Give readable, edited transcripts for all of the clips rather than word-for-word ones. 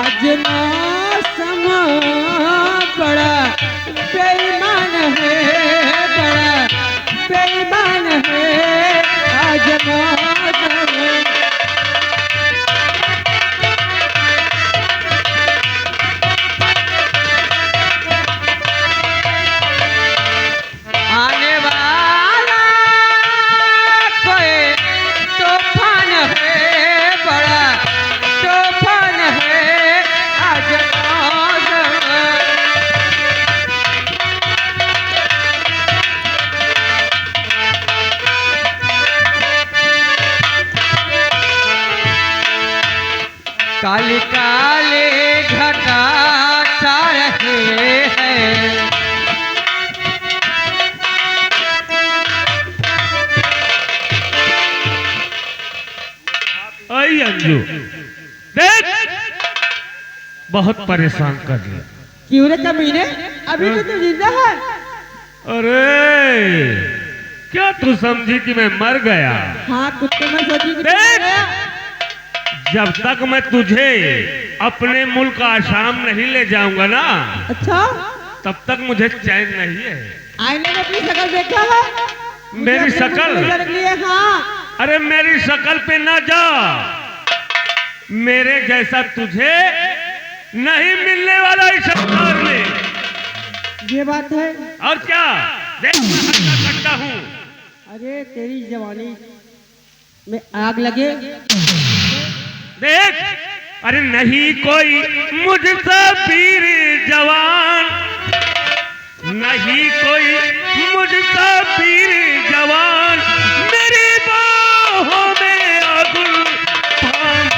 आज मौसम बड़ा बेईमान है, बड़ा बेईमान है आज मौसम। आने वाला कोई तूफान है, बड़ा तूफान है आज मौसम। काले काले घटा छा रहे हैं, आई अंजू देख बहुत परेशान कर दिया। क्यों रे कमीने, अभी तो तू जिंदा है। अरे क्या तू समझी कि मैं मर गया? हाँ कुत्ते में सोची कि देख जब तक मैं तुझे अपने मुल्क आसाम नहीं ले जाऊंगा ना, अच्छा तब तक मुझे चैन नहीं है। आईने में अपनी शक्ल देखा है? मेरी शक्ल? हाँ अरे मेरी शक्ल पे ना जा, मेरे जैसा तुझे नहीं मिलने वाला इस संसार में। ये बात है। और क्या देख मैं हंसता सकता हूँ। अरे तेरी जवानी में आग लगे। देख अरे नहीं कोई मुझसे वीर जवान, नहीं कोई मुझसे वीर जवान, मेरी बाहों में अगुल थाम।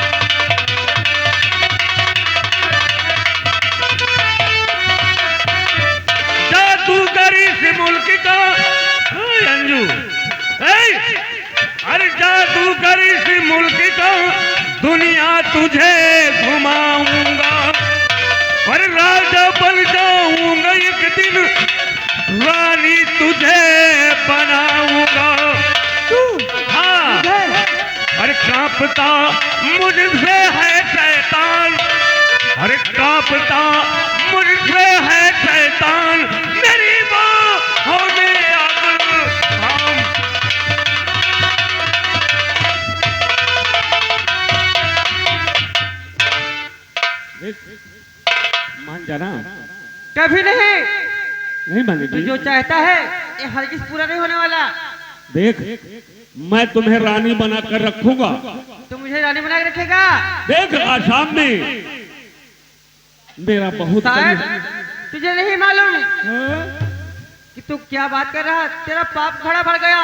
जादूगरी से मुल्क का अंजू, अरे जादूगरी से मुल्क का दुनिया तुझे घुमाऊंगा और राजा बन जाऊंगा एक दिन, रानी तुझे बनाऊंगा। हाँ अरे कांपता मुझसे है शैतान, अरे कांपता मुझसे है शैतान, मेरी बाहों में आग थाम। मान जाना। कभी नहीं, नहीं मानेगी? जो चाहता है ये हरगिज पूरा नहीं होने वाला। देख मैं तुम्हें रानी बनाकर रखूंगा। तो मुझे रानी बना के रखेगा? देख आसाम में मेरा बहुत शायद तुझे नहीं मालूम हाँ? कि तू क्या बात कर रहा, तेरा पाप घड़ा भर गया।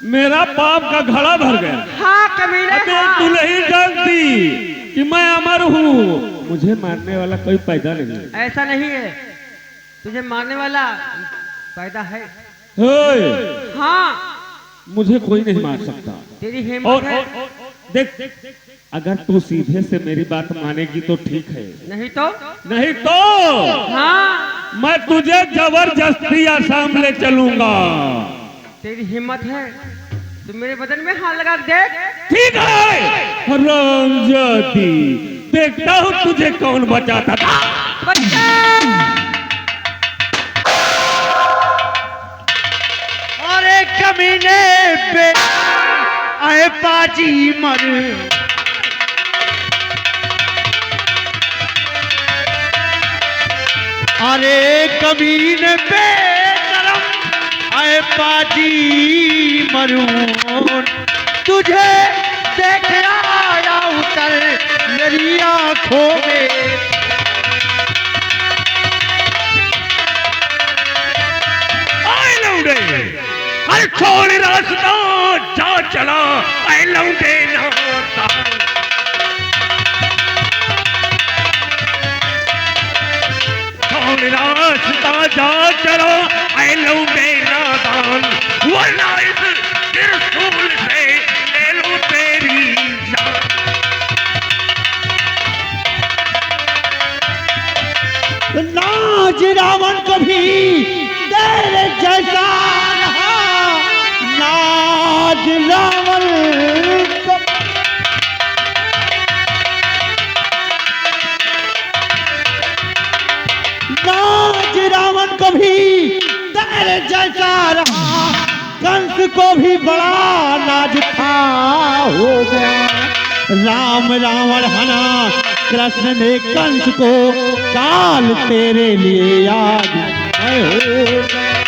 मेरा पाप का घड़ा भर गया। हाँ कमीने, अबे हाँ। तू नहीं जानती कि मैं अमर हूँ, मुझे मारने वाला कोई पैदा नहीं है। ऐसा नहीं है, तुझे मारने वाला पैदा है। हाँ मुझे कोई नहीं मार सकता। तेरी हिम्मत है। देख अगर तू सीधे से मेरी बात मानेगी तो ठीक है, नहीं तो? नहीं तो हाँ मैं तुझे जबरदस्ती आसाम ले चलूंगा। तेरी हिम्मत है तो मेरे बदन में हाथ लगा देख। ठीक है हरामजादी, देखता हूँ तुझे कौन बचाता था। अरे कमीने पे आए पाजी मर, अरे कमीने पे करम आए पाजी मरूं, तुझे देख आया उतर मेरी आंखों में। अरे छोड़ रास्ता जा चला ऐ लौटे नाता, छोड़ रास्ता जा चला ऐ लौटे नादान, वरना इस त्रिशूल से ले लो तेरी जान। नाज रावण कभी तेरे जैसा रहा ना को भी बड़ा नाज था हो गया। राम रावण हना कृष्ण ने कंस को काल तेरे लिए याद हो गया।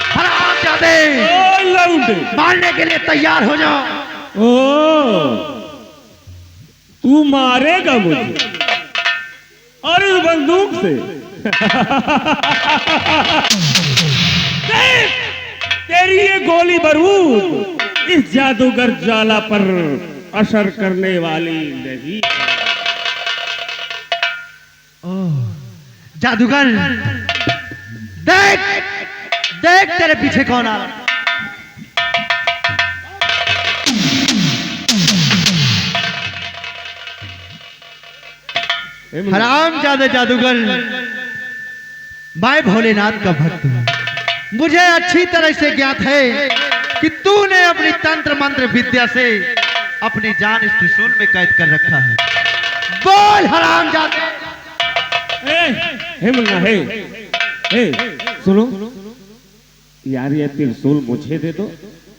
हरामजादे, ओ लौंडे, मारने के लिए तैयार हो जाओ। ओ तू मारेगा मुझे और इस बंदूक से? देख, तेरी ये गोली बारूद इस जादूगर ज्वाला पर असर करने वाली नहीं। जादूगर, देख देख तेरे पीछे कौन आ रहा है। हरामजादे जादूगर, मैं भोलेनाथ का भक्त हूँ। मुझे अच्छी तरह से ज्ञात है कि तूने अपनी तंत्र मंत्र विद्या से अपनी जान इस त्रिशूल में कैद कर रखा है। बोल हरामजादे। हे मुन्ना, हे सुनो यार, ये त्रिशूल मुझे दे दो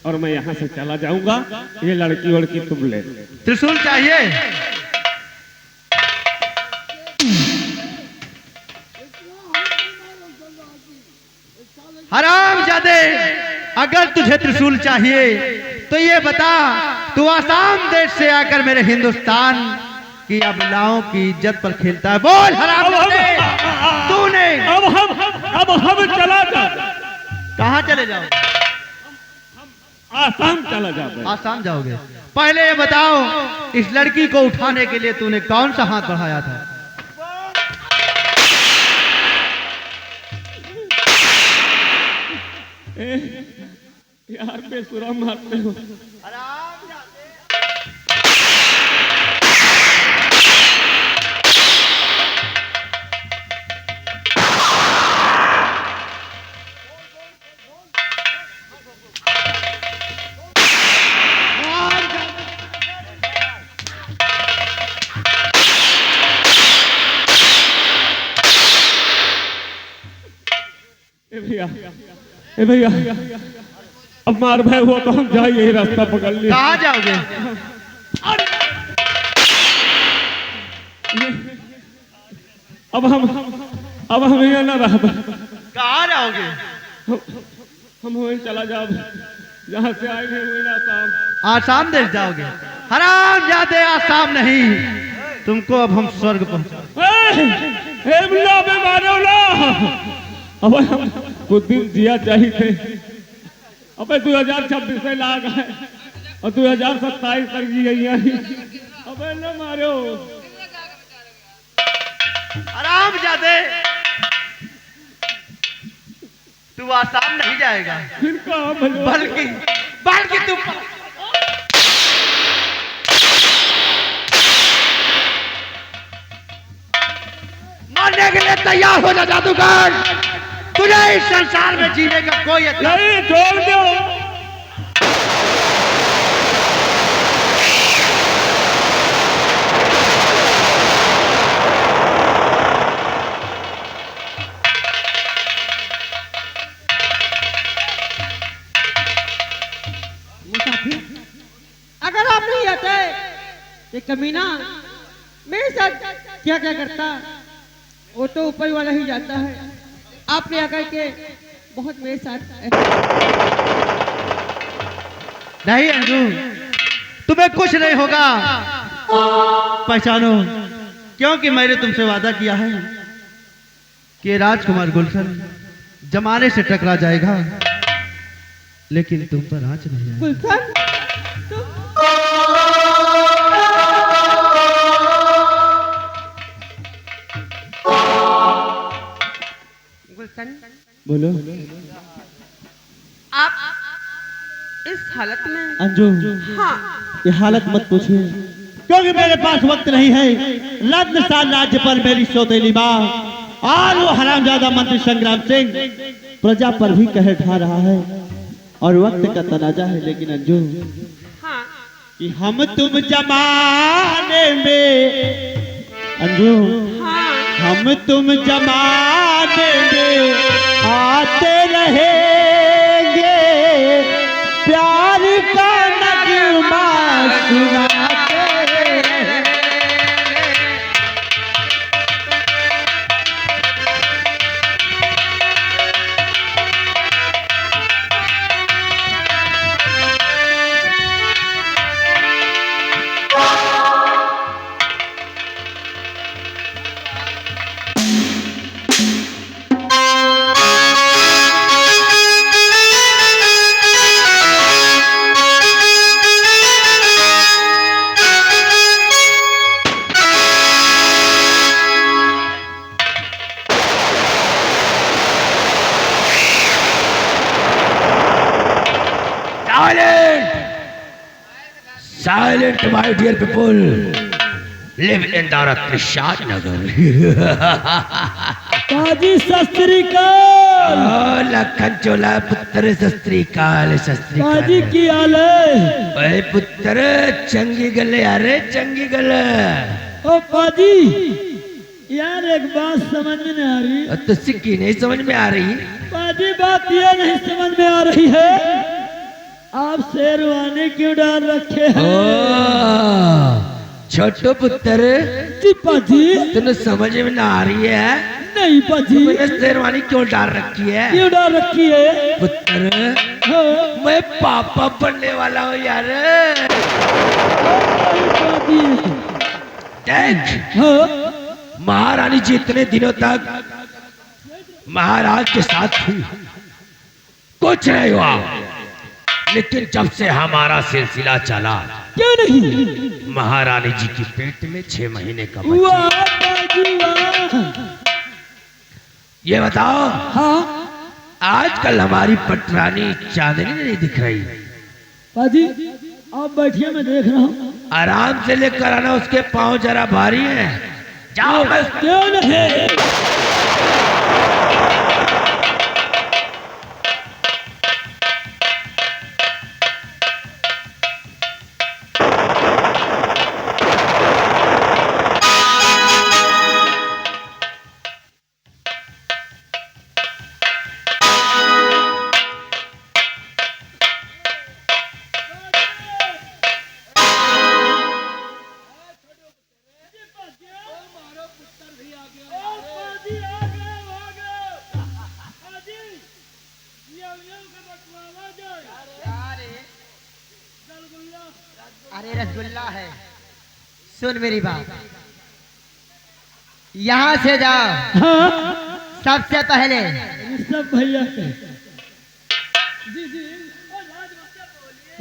और मैं यहाँ से चला जाऊंगा। ये लड़की वड़की तुम ले। त्रिशूल चाहिए? हरामजादे, अगर तुझे त्रिशूल चाहिए तो ये बता, तू आसाम देश से आकर मेरे हिंदुस्तान की अबलाओं की इज्जत पर खेलता है। बोल हरामजादे, तूने अब हम चला जा। कहाँ चले जाओ? आसाम चला जा। आसाम जाओगे? पहले ये बताओ, इस लड़की को उठाने के लिए तूने कौन सा हाथ बढ़ाया था? यार बेसुरा मारते हो। ए भैया, अब मार भाई हुआ तो हम जाए, यही रास्ता पकड़ लिया। कहाँ जाओगे? अब हम यहाँ ना रह। कहाँ जाओगे? हम वहीं चला जाओ जहाँ से आए थे, वहीं आसाम। आसाम देश जाओगे? हरामजादे, आसाम नहीं, तुमको अब हम स्वर्ग पहुंचा। मारो ना। अब हम कुछ दिन जिया चाहिए थे। अब 2026 से लाग है और 2027 तक जी गई। अब न मारो। हरामजादे, तू आसाम नहीं जाएगा, फिर कहाँ बल्कि बल्कि तू मरने के लिए तैयार हो जा जादूगर। तुझे इस संसार में जीने का कोई अधिकार नहीं। छोड़ दो। अगर आप नहीं आते, ये कमीना मेरे साथ क्या क्या करता, वो तो ऊपर वाला ही जाता है। आपने आकर के बहुत मेरे साथ। नहीं अंजू, तुम्हें कुछ नहीं होगा। पहचानो, क्योंकि मैंने तुमसे वादा किया है कि राजकुमार गुलशन जमाने से टकरा जाएगा, लेकिन तुम पर आंच नहीं आएगी। गुलशन, बोलो आप इस हालत में। अंजू, हाँ, ये हालत मत पूछिए, क्योंकि मेरे पास वक्त नहीं है। रत्न साल राज्य पर मेरी सौतेली माँ और वो हरामजादा मंत्री संग्राम सिंह प्रजा पर भी कहर ढा रहा है और वक्त का तनाजा है। लेकिन अंजू, हाँ, कि हम तुम जमाने में, अंजू, हाँ, हम तुम जमाने में आते रहेंगे, प्यार का नगमा सुनाते रहेंगे। Silent, my dear people. Live in Nishad Nagar. काजी सस्त्रीकाल। लखन चोला पुत्र सस्त्रीकाल काजी की आले। ओए पुत्र चंगी गले अरे चंगी गले। ओ काजी यार एक बात समझ में नहीं आ रही। तो सिक्की नहीं समझ में आ रही। काजी बात ये नहीं समझ में आ रही है, आप शेरवानी क्यों डाल रखे हैं? छोटो पुत्र जी पाजी तुम्हें समझ में ना आ रही है? नहीं पाजी। तुमने शेरवानी क्यों डाल रखी है? क्यों डाल रखी है? पुत्र हाँ। मैं पापा बनने वाला हूँ यार। देख हाँ। महारानी जी इतने दिनों तक महाराज के साथ थी, कुछ नहीं हुआ, लेकिन जब से हमारा सिलसिला चला, क्यों नहीं? महारानी जी की पेट में 6 महीने का वाह बच्चा। पाजी वाह। ये बताओ हाँ आजकल हमारी पटरानी चांदनी नहीं दिख रही। पाजी आप बैठिए, मैं देख रहा हूँ। आराम से लेकर आना, उसके पाँव जरा भारी हैं। जाओ मैं क्यों नहीं? अरे रसगुल्ला है, सुन मेरी बात, यहाँ से जाओ। हाँ सबसे पहले सब भैया के।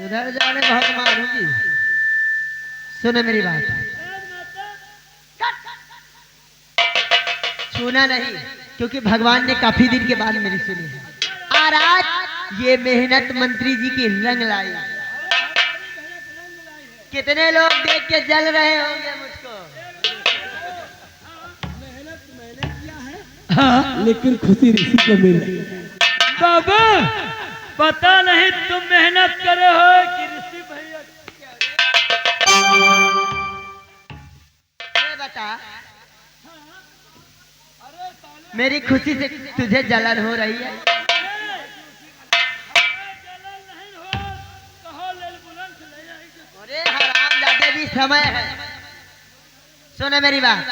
उधर जाने बहुत मारूंगी। सुनो मेरी बात, छूना नहीं, क्योंकि भगवान ने काफी दिन के बाद मेरी सुनी है। और आज ये मेहनत मंत्री जी की रंग लाई। कितने लोग देख के जल रहे होंगे मुझको। हाँ लेकिन खुशी ऋषि को मिल रही है। बाबा पता नहीं तुम मेहनत करे हो कि ऋषि भैया। ये बता, मेरी खुशी से तुझे जलन हो रही है? अरे हरामजादे भी समय है। सुनो मेरी बात,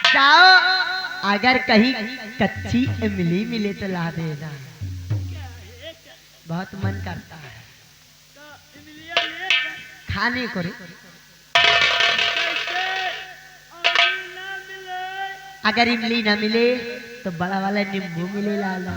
जाओ, अगर कहीं कच्ची इमली मिले तो ला देना, बहुत मन करता है खाने को रे। अगर इमली ना मिले तो बड़ा वाला नींबू मिले लाला।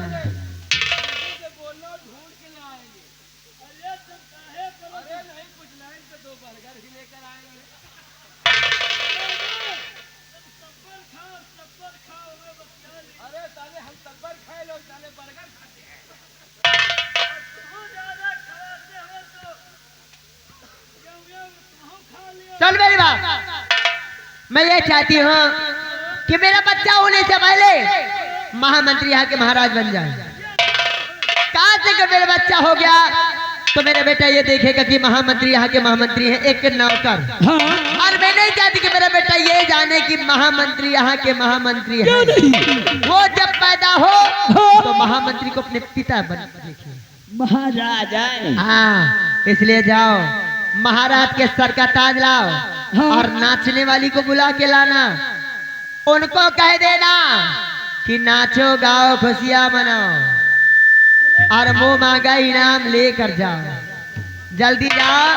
चल मेरी बात, मैं ये चाहती हूँ कि मेरा बच्चा होने से पहले महामंत्री यहाँ के महाराज बन जाए। कहाँ से अगर मेरा बच्चा हो गया तो मेरा बेटा ये देखेगा कि महामंत्री यहाँ के महामंत्री हैं, एक नौकर। हाँ और मैं नहीं चाहती कि मेरा बेटा ये जाने कि महामंत्री यहाँ के महामंत्री हैं। वो जब पैदा हो तो महामंत्री को अपने पिता बन देखिए महाराजा हाँ, इसलिए जाओ महाराज के सर का ताज लाओ और नाचने वाली को बुला के लाना। उनको कह देना कि नाचो गाओ खुशियां मनाओ और मुंह मांगा इनाम लेकर जाओ। जल्दी जाओ।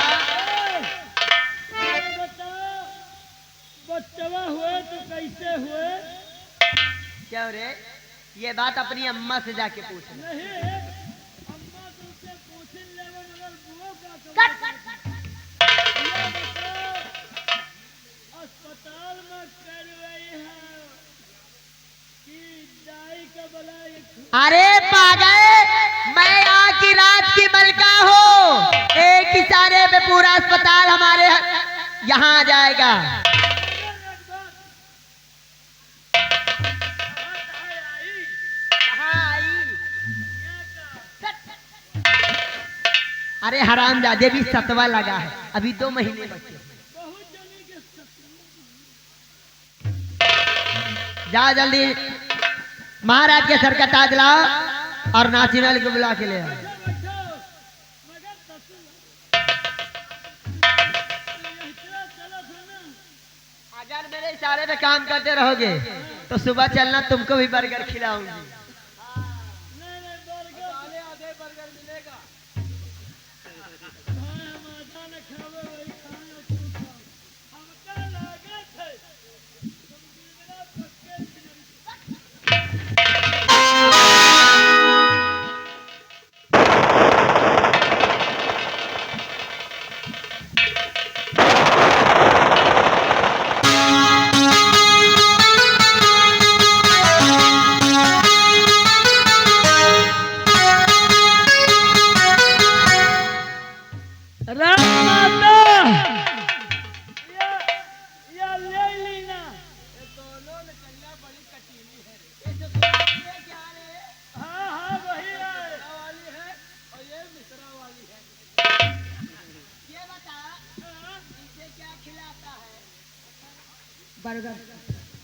बच्चवा हुए तो कैसे हुए? क्या रे, ये बात अपनी अम्मा से जाके पूछना। अम्मा तुमसे पूछिन लेवे मगर बुआ का अस्पताल में करवाई है कि दाई का बला अरे पागल, मैं यहाँ की रात की मलका हूँ। एक इशारे पे पूरा अस्पताल हमारे यहाँ आ जाएगा। अरे हरामजादे भी सतवा लगा है, अभी 2 महीने बचे। जा जल्दी महाराज के सर का ताज लाओ और नाचने वाले को बुला के ले आओ। अगर मेरे इशारे पे काम करते रहोगे तो सुबह चलना, तुमको भी बर्गर खिलाऊंगी।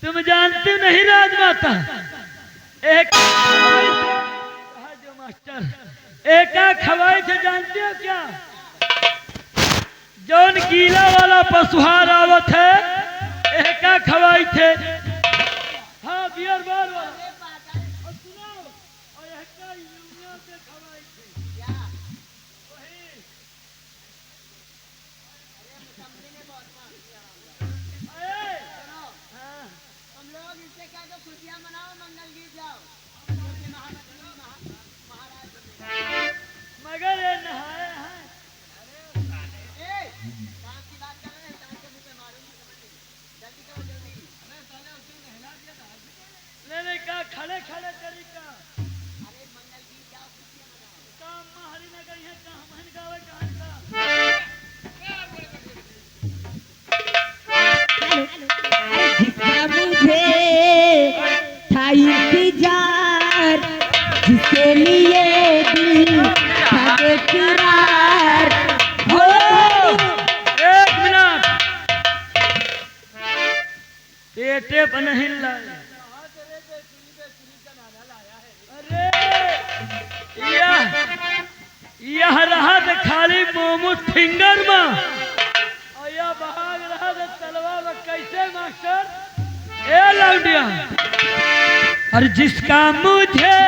तुम जानते नहीं राजमाता, एक जो मास्टर एक खवाई थे, जानते हो क्या? जौन गीला वाला पशुहार आवत है एक खवाई थे। हाँ बियर बार वाला और सुनो, और एक यूनियन से खवाई थे। वही मगर ये नहाए हैं। लेने का खड़े खड़े तरीका काम हरी न गई है, कहाँ महन गावे कहाँ जिसका मुझे था इंतजार, जिसके लिए दिल था बेकरार हो। एक मिनट, पेटे पर नहीं लाए। अरे यह रहा था खाली मोमो फिंगर में, और यह भाग रहा था तलवार में। कैसे मास्टर? ए लौंडिया, और जिसका मुझे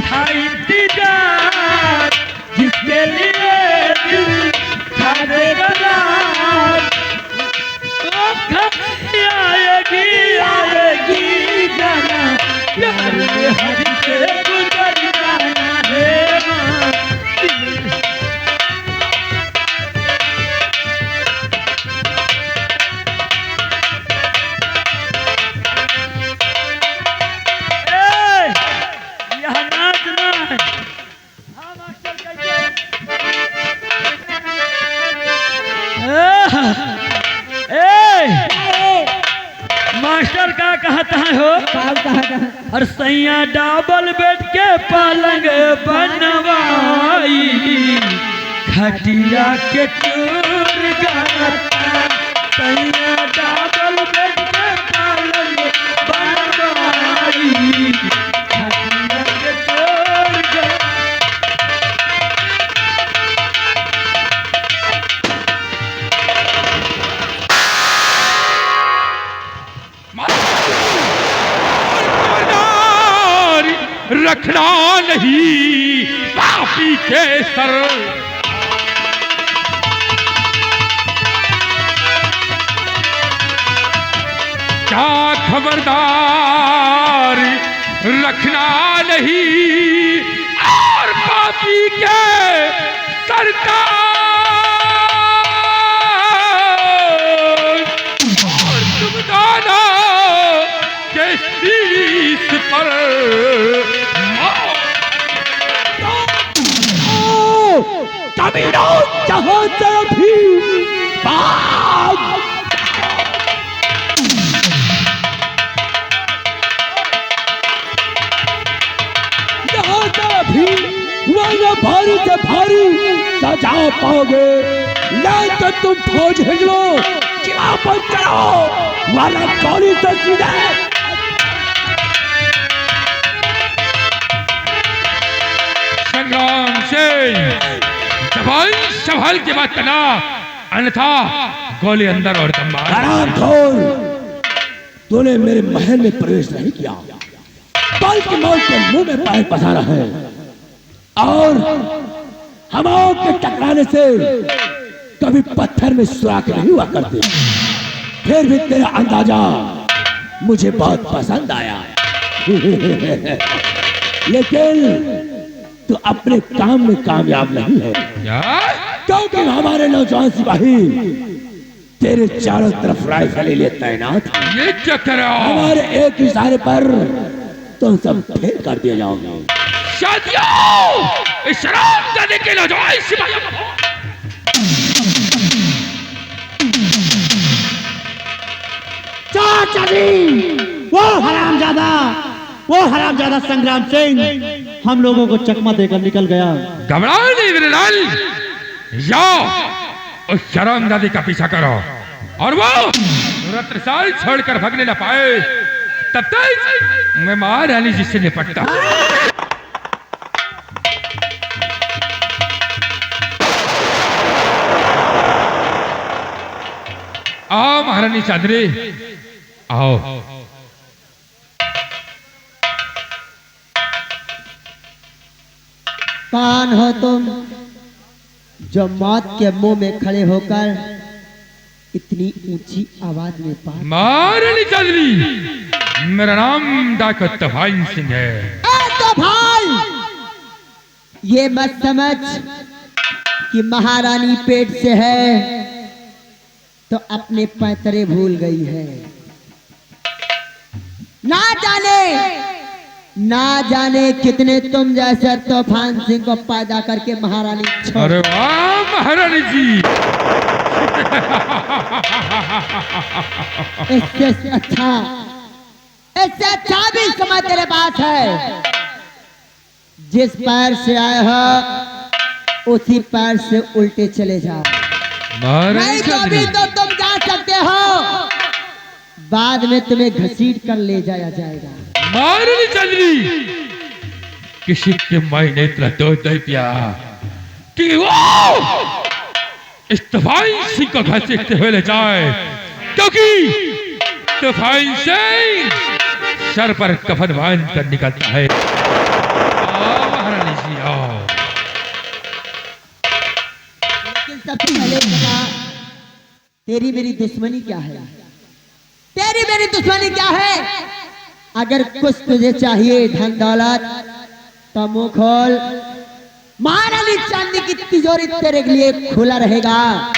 था इंतजार, जिसके लिए दिल था बेकरार, आएगी आएगी जाना, प्यार में हर से गुजर जाना है माँ। यह नाचना है। हाँ मास्टर कैसे? मास्टर का कहता है हो? और सैया डबल बेड के पलंग बनवाई, खटिया के टूर गाता सैया डबल बेड पे पालन बनवाई खटिया के तोड़ के। रखना नहीं पापी के सर, क्या खबरदार रखना नहीं और पापी के सरकार, और तुम दाना के शीश पर कमीनों जहां से भी भाग। जहां से भी वरना भारी से भारी सजा पाओगे, नहीं तो तुम फौज हिलो चिरा पर चढ़ो वरना गोली से सीधे। संग्राम सिंह जवान संभाल के बात करना, अन्यथा गोली अंदर और दम बाहर। हरामखोर, तूने मेरे महल में प्रवेश नहीं किया, बल्कि मौत के मुंह में पैर पसारा है। और हवाओं के टकराने से कभी पत्थर में सुराख नहीं हुआ करते। फिर भी तेरा अंदाजा मुझे बहुत पसंद आया। लेकिन तू अपने काम में कामयाब नहीं है, क्योंकि हमारे नौजवान सिपाही तेरे चारों तरफ राइफल लिए तैनात हैं। ये क्या कर रहे हो? हमारे एक इशारे पर तुम सब फेल कर दिए जाओगे। शादियों शराब देने के नौजवान सिपाहियों को चाचा जी, वो हरामजादा संग्राम सिंह हम लोगों को चकमा देकर निकल गया। घबराओ नहीं मेरे लाल, जाओ उस शरामजादे का पीछा करो और वो रत्रसाल छोड़कर भागने न पाए, तब तक मैं महारानी जी से निपटता। आओ महारानी चांदनी, आओ। कौन हो तुम जो मौत के मुंह में खड़े होकर इतनी ऊंची आवाज में बात? महारानी चांदनी, मेरा नाम डॉक्टर तफाइन सिंह है। तो भाई ये मत समझ कि महारानी पेट से है तो अपने पैतरे भूल गई है। ना जाने कितने तुम जैसे तूफान सिंह को पैदा करके महारानी छोड़। अरे वाह महारानी जी, इससे अच्छा भी समय तेरे पास है। जिस पैर से आए हो उसी पैर से उल्टे चले जाओ, नहीं तो भी तो तुम जा सकते हो, बाद में तुम्हें घसीट कर ले जाया जाएगा। महारानी चांदनी, किसी के मायने इतना दूध नहीं पिया कि वो इस तूफान सिंह को घसीटते हुए ले जाए, क्योंकि तूफान सिंह सर पर कफन बांध कर निकलता है। आओ महारानी जी, आओ। लेकिन सबसे पहले बता, तेरी मेरी दुश्मनी क्या है? तेरी मेरी दुश्मनी क्या है? अगर कुछ तुझे चाहिए धन दौलत तो मुंह खोल, महारानी चांदी की तिजोरी तेरे लिए खुला रहेगा।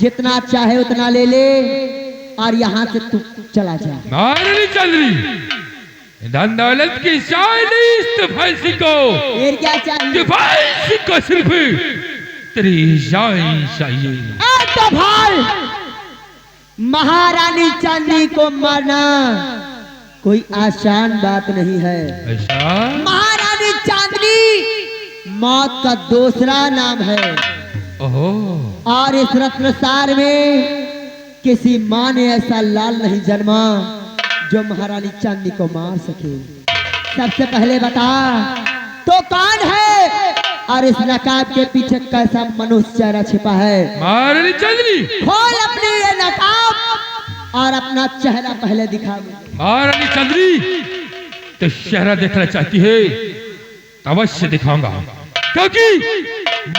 जितना चाहे उतना ले ले और यहाँ से तू चला जा। महारानी चांदनी, धन दौलत की शायरी तूफान सिंह को, फिर क्या चाहिए? तूफान सिंह को सिर्फ तेरी जान चाहिए। तो भाई, महारानी चांदी को मारना कोई आसान बात नहीं है। ऐसा? महारानी चांदनी मौत का दूसरा नाम है। ओहो। और इस रत्नसार में किसी माँ ने ऐसा लाल नहीं जन्मा जो महारानी चांदनी को मार सके। सबसे पहले बता तो कौन है और इस नकाब के पीछे कैसा मनुष्य चेहरा छिपा है? महारानी चांदनी, खोल अपनी ये नकाब और अपना चेहरा पहले दिखा मुझे। महारानी चांदनी, तो चेहरा देखना चाहती है तो अवश्य दिखाऊंगा, क्योंकि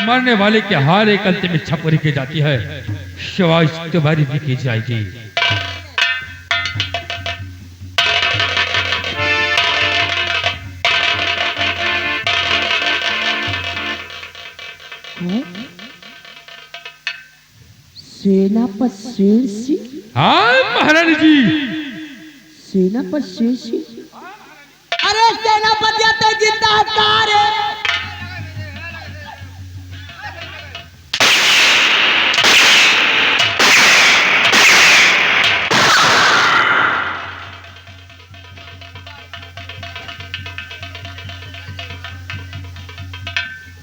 मरने वाले के हर एक अंतिम इच्छा पूरी की जाती है, शिवाय तुम्हारी भी की जाएगी। सेनापति शेर सिंह? हाँ महारानी जी। सेनापति शेर सिंह? अरे सेनापति तो जिंदा है।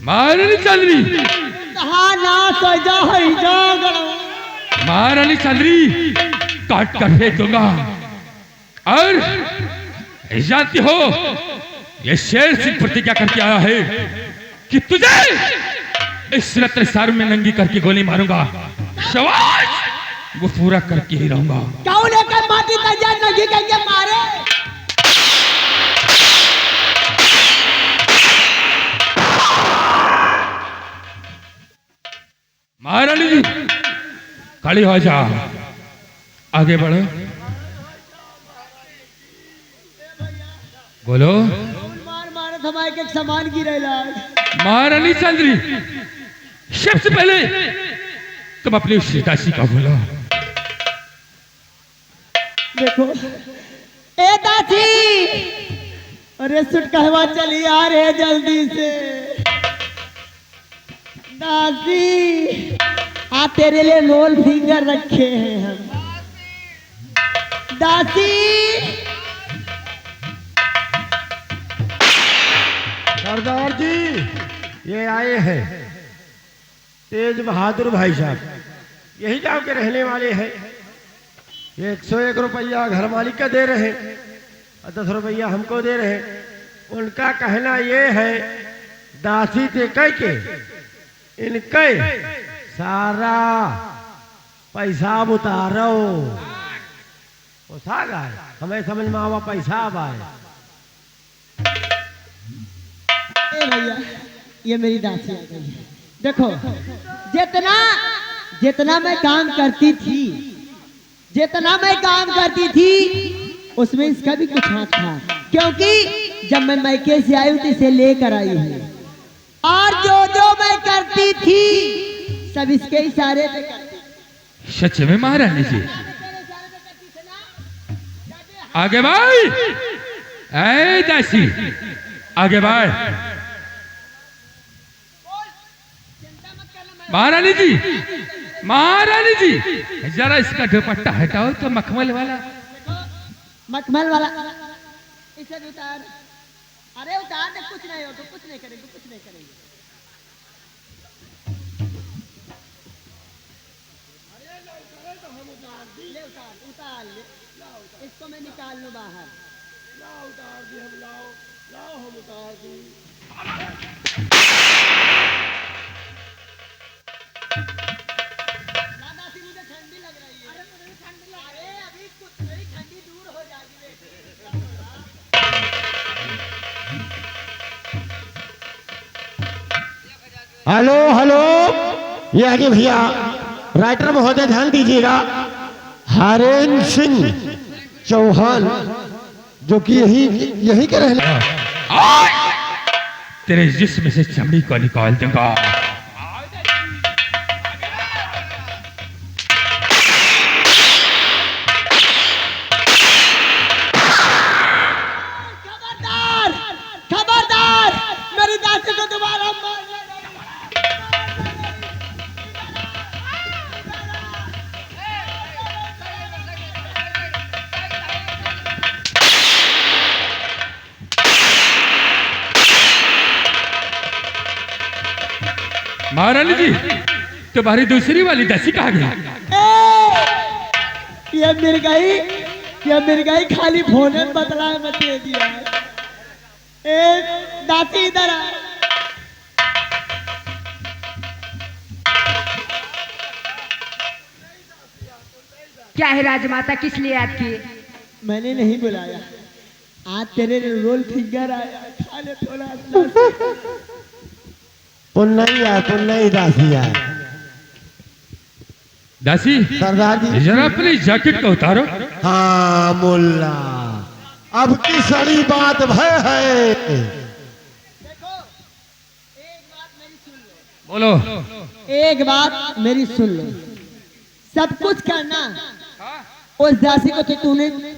महारानी चांदनी, कहा ना सजा है जागरण। महारानी चांदनी, काट कर फेंक दूंगा। और जानती हो ये शेर सिंह प्रतिज्ञा करके आया है कि तुझे इस रत्नसार में नंगी करके गोली मारूंगा, शाबाश वो पूरा करके ही रहूंगा। कौन है कि माटी तजा नंगी करके मारे? महारानी जी खड़ी हो जा, आगे बढ़ो, बोलो। मार मार थमाए के सामान गिरेला। महारानी चांदनी, सबसे पहले तुम अपनी उस दासी का बोलो। देखो ए दासी, अरे सुट कहवा चली आ रहे जल्दी से। दासी आ तेरे लिए रोल फिंगर रखे हैं हम। दासी सरदार जी ये आए हैं तेज बहादुर भाई साहब, यही गांव के रहने वाले हैं। 101 रुपया घर मालिक का दे रहे और 10 रुपया हमको दे रहे। उनका कहना ये है दासी से कह के इनके सारा पैसा उतारो। हमें समझ में आवा पैसा आए। ए भैया ये मेरी दासी आ गई है। देखो जितना जितना मैं काम करती थी, जितना मैं काम करती थी उसमें इसका भी कुछ हाथ था, क्योंकि जब मैं मैके से आई थी इसे लेकर आई हूँ और जो जो मैं करती थी सब इसके इशारे पे करती। सच में महारानी जी? आगे बढ़, ऐ दासी आगे बढ़। महारानी जी, महारानी जी जरा इसका दुपट्टा हटाओ तो मखमल वाला। मखमल वाला इसे भी उतार। अरे उतार दे, कुछ नहीं हो तो कुछ नहीं करेंगे, कुछ नहीं करेंगे। ले उतार, उतार ले, इसको मैं निकाल लूं बाहर। लाओ उतार दी, हम लाओ लाओ हम उतार दी। दादाजी मुझे ठंडी लग रही है। अरे मुझे ठंडी लग रही है। अभी कुछ नहीं, ठंडी दूर हो जाएगी। हेलो हेलो, ये आगे भैया राइटर महोदय ध्यान दीजिएगा। हरेंद्र सिंह चौहान जो कि यही के रहने। तेरे जिस्म से चमड़ी को निकाल दूंगा। खबरदार, खबरदार, मेरी दासी को दोबारा मार। महारानी जी तुम्हारी दूसरी वाली दासी कहाँ गई? ये मिर्गाई खाली भोने में बदला में दे दिया है। ए दासी इधर आ। क्या है राजमाता, किस लिए याद किए? मैंने नहीं बुलाया, आज तेरे रोल फिंगर आया, खा ले थोड़ा सा। पुन्नई दासी है। दासी सरदार जी जरा अपनी जैकेट को उतारो। हाँ मुल्ला, अब की सड़ी बात भय है। बोलो। एक बात मेरी सुन लो, सब कुछ करना उस दासी को, तो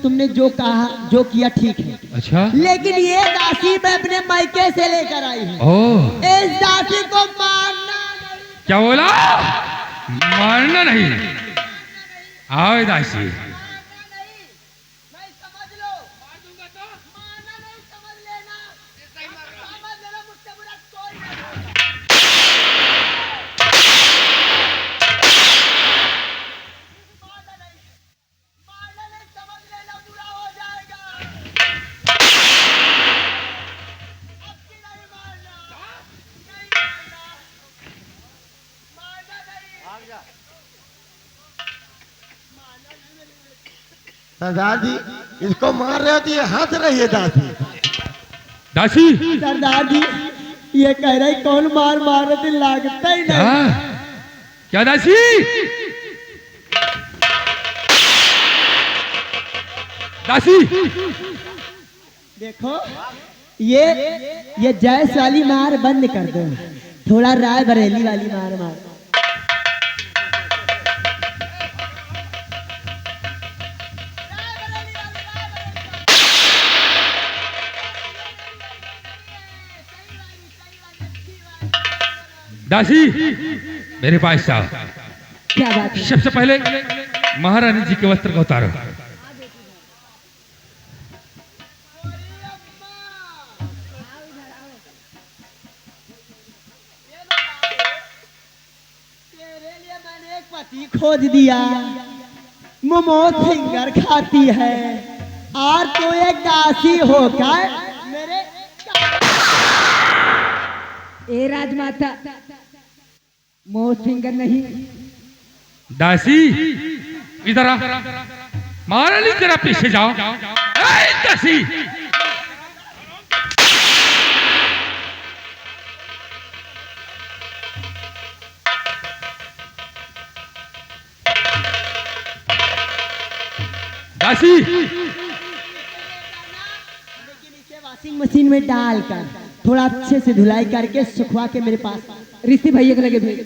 तुमने जो कहा जो किया ठीक है। अच्छा, लेकिन ये दासी मैं अपने मायके से लेकर आई हूँ। ओह, इस दासी को मारना नहीं। क्या बोला? मारना नहीं? आओ दासी। सरदार जी इसको मार रहे हो तो ये हंस रही है दासी। दासी सरदार जी ये कह रहे कौन मार रहे थे, लागता ही नहीं। क्या दासी? दासी देखो ये जैस वाली मार बंद कर दो, थोड़ा राय बरेली वाली मार मार। दासी मेरे पास आओ। क्या बात है? सबसे पहले महारानी जी के वस्त्र को उतारो। तेरे लिए मैंने एक पति खोज दिया, मोमोज फिंगर खाती है, और तू एक दासी होकर मेरे। ए राजमाता, मोस्ट फिंगर नहीं। दासी इधर आ। महारानी जरा पीछे जाओ। ए, दासी दासी लेकिन इसे वॉशिंग मशीन में डालकर थोड़ा अच्छे से धुलाई करके सुखवा के मेरे पास ऋषि भैया के लगे भेज।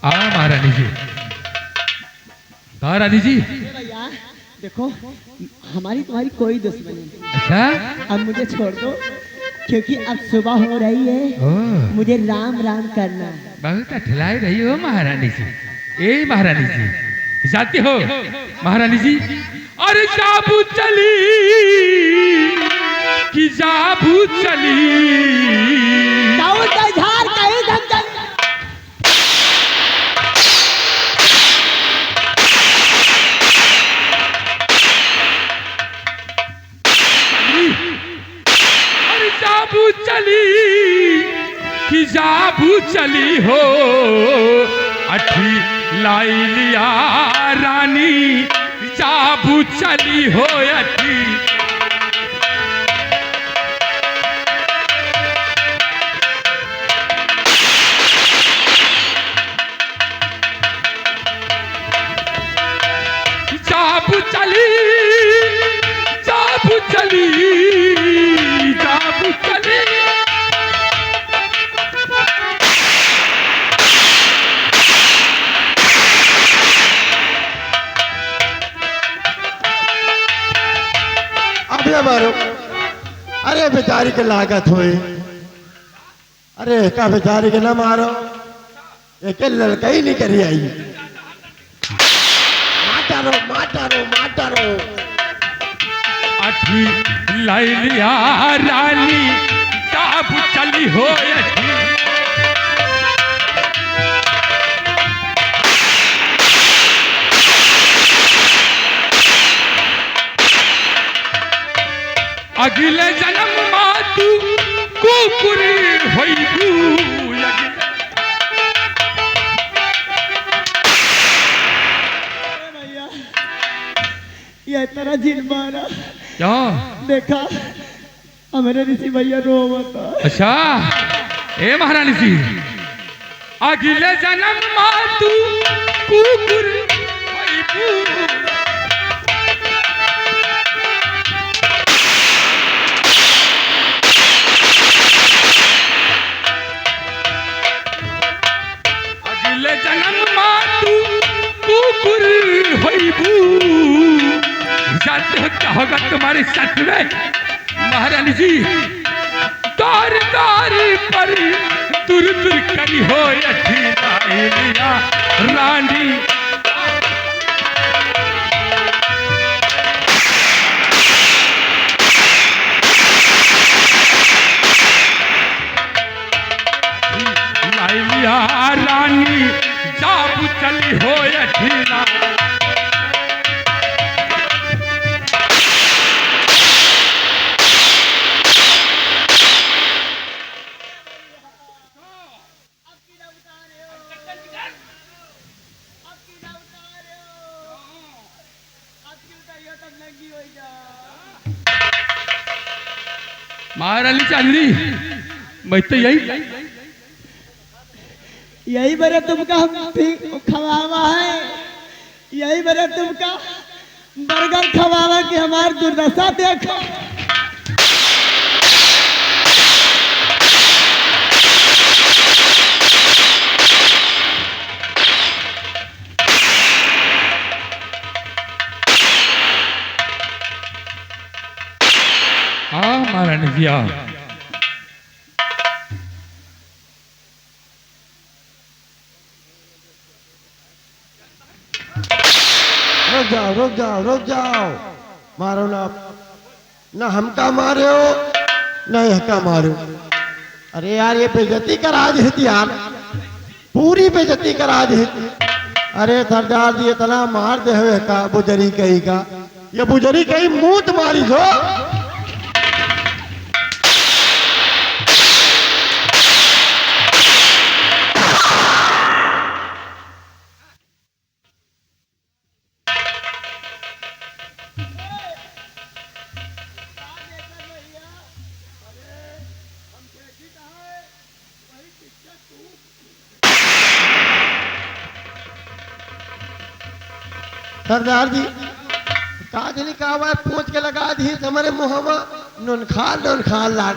महारानी जी। महारानी जी भैया देखो, हमारी तुम्हारी कोई दुश्मनी नहीं। अच्छा, अब मुझे छोड़ दो, क्योंकि अब सुबह हो रही है, ओह, मुझे राम राम करना है। बहुत अठलाई रही हो महारानी जी। ए महारानी जी, जानती हो महारानी जी, अरे जाबू चली कि जाबू चली। दाऊद का झाड़ कहीं धमधम। अरे जाबू चली कि जाबू चली हो, अठी लाई लिया रानी, जाबू चली हो अठी। जाबू चली, जाबू चली, जाबू चली। अब ये मारो। अरे बेचारी के लागत हुई। अरे का बेचारी के ना मारो, एक लड़का ही नहीं करी आई। माटारो। अठी लाई लिया रानी, जाबू चली हो अठी। अगले जन्म मातू कुकुर होइबू भैया ये तेरा जिन मारा क्या देखा हमारे ऋषि भैया रो मत। अच्छा ए महारानी जी अगले जन्म मातू कुकुर होइबू अगले जन्म मातू कुकुर होइबू जानते हो क्या होगा तुम्हारे साथ में महारानी जी दौर दौर पर दूर दूर करी हो लिया रानी लिया रानी जाब चली हो ढीला महारानी चांदनी मैं तो यही मेरे तुमका खवावा है, यही मेरे तुमका बर्गर खवावा कि हमारी दुर्दशा देखो। हाँ महारानी जी रुक जाओ मारो ना हमका मारे हो ना हका मारो। अरे यार ये बेइज्जती करा देती यार, पूरी बेइज्जती करा देती। अरे सरदार जी इतना मार दे हुए का बुजरी कहीं का, ये बुजरी कहीं मुंह तुम्हारी जो। सरदार जी काज नहीं कहा पूछ के लगा दी हमारे मुँह में नून खा लाग।